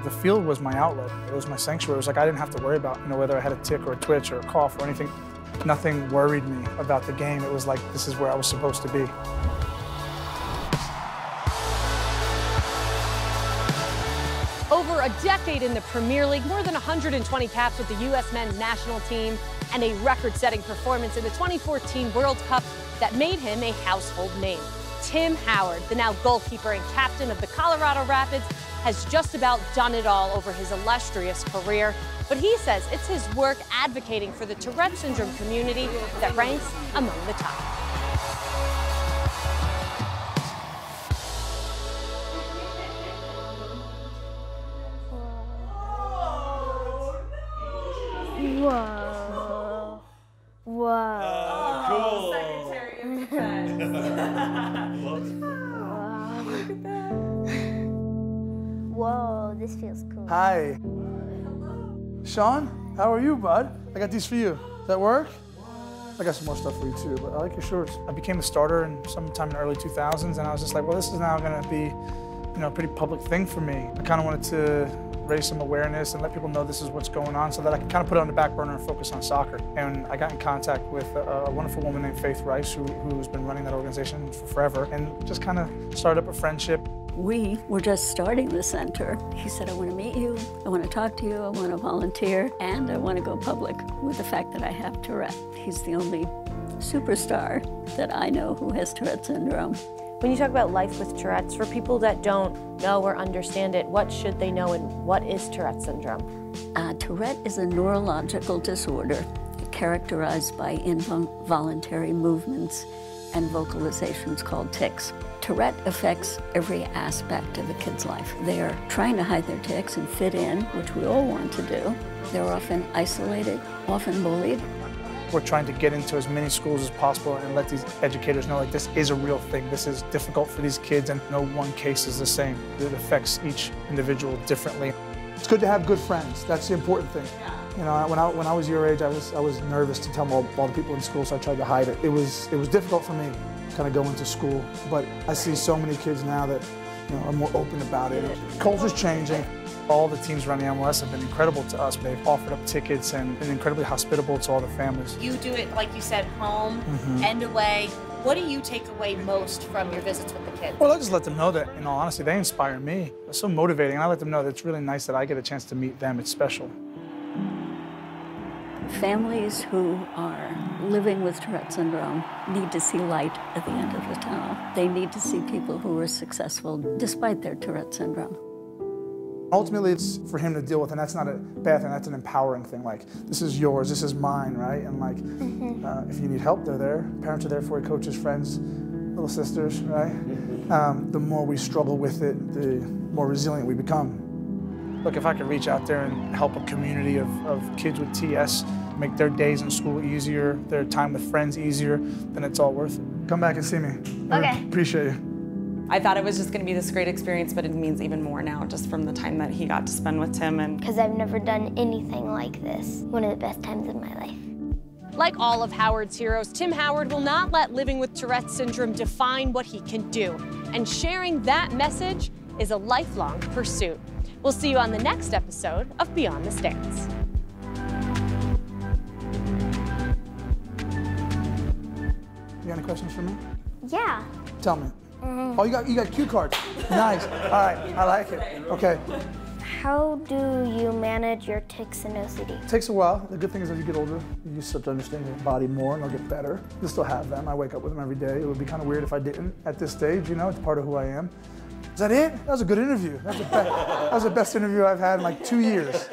The field was my outlet. It was my sanctuary. It was like I didn't have to worry about, whether I had a tic or a twitch or a cough or anything. Nothing worried me about the game. It was like, this is where I was supposed to be. Over a decade in the Premier League, more than 120 caps with the U.S. men's national team, and a record-setting performance in the 2014 World Cup that made him a household name. Tim Howard, the now goalkeeper and captain of the Colorado Rapids, has just about done it all over his illustrious career. But he says it's his work advocating for the Tourette Syndrome community that ranks among the top. Whoa. Whoa. Oh, cool. Secretary of Defense. Wow. Look at that. Whoa, this feels cool. Hi. Sean, how are you, bud? I got these for you. Does that work? I got some more stuff for you too, but I like your shorts. I became a starter sometime in the early 2000s, and I was just like, well, this is now gonna be, a pretty public thing for me. I kind of wanted to raise some awareness and let people know this is what's going on so that I can kind of put it on the back burner and focus on soccer. And I got in contact with a wonderful woman named Faith Rice, who's been running that organization for forever, and just kind of started up a friendship. We were just starting the center. He said, I want to meet you, I want to talk to you, I want to volunteer, and I want to go public with the fact that I have Tourette. He's the only superstar that I know who has Tourette syndrome. When you talk about life with Tourette's, for people that don't know or understand it, what should they know and what is Tourette syndrome? Tourette is a neurological disorder characterized by involuntary movements and vocalizations called tics. Tourette affects every aspect of a kid's life. They're trying to hide their tics and fit in, which we all want to do. They're often isolated, often bullied. We're trying to get into as many schools as possible and let these educators know, like, this is a real thing. This is difficult for these kids, and no one case is the same. It affects each individual differently. It's good to have good friends. That's the important thing. When I was your age, I was nervous to tell all the people in school, so I tried to hide it. It was difficult for me, kind of going to school. But I see so many kids now that are more open about it. Culture's changing. All the teams around the MLS have been incredible to us. They've offered up tickets and been incredibly hospitable to all the families. You do it, like you said, home and away. What do you take away most from your visits with the kids? Well, I just let them know that, in all honesty, they inspire me. It's so motivating, and I let them know that it's really nice that I get a chance to meet them. It's special. Families who are living with Tourette syndrome need to see light at the end of the tunnel. They need to see people who are successful despite their Tourette syndrome. Ultimately, it's for him to deal with, and that's not a bad thing, that's an empowering thing. Like, this is yours, this is mine, right? And like, if you need help, they're there. Parents are there for you, coaches, friends, little sisters, right? The more we struggle with it, the more resilient we become. Look, if I could reach out there and help a community of kids with TS, make their days in school easier, their time with friends easier, then it's all worth it. Come back and see me. Okay. Appreciate you. I thought it was just going to be this great experience, but it means even more now, just from the time that he got to spend with Tim. Because I've never done anything like this. One of the best times of my life. Like all of Howard's heroes, Tim Howard will not let living with Tourette syndrome define what he can do. And sharing that message is a lifelong pursuit. We'll see you on the next episode of Beyond the Stands. You got any questions for me? Yeah. Tell me. Oh, you got cue cards. Nice. All right, I like it. Okay. How do you manage your tics and OCD? It takes a while. The good thing is as you get older, you start to understand your body more and they'll get better. You'll still have them. I wake up with them every day. It would be kind of weird if I didn't at this stage, it's part of who I am. Is that it? That was a good interview. That was the best interview I've had in like 2 years.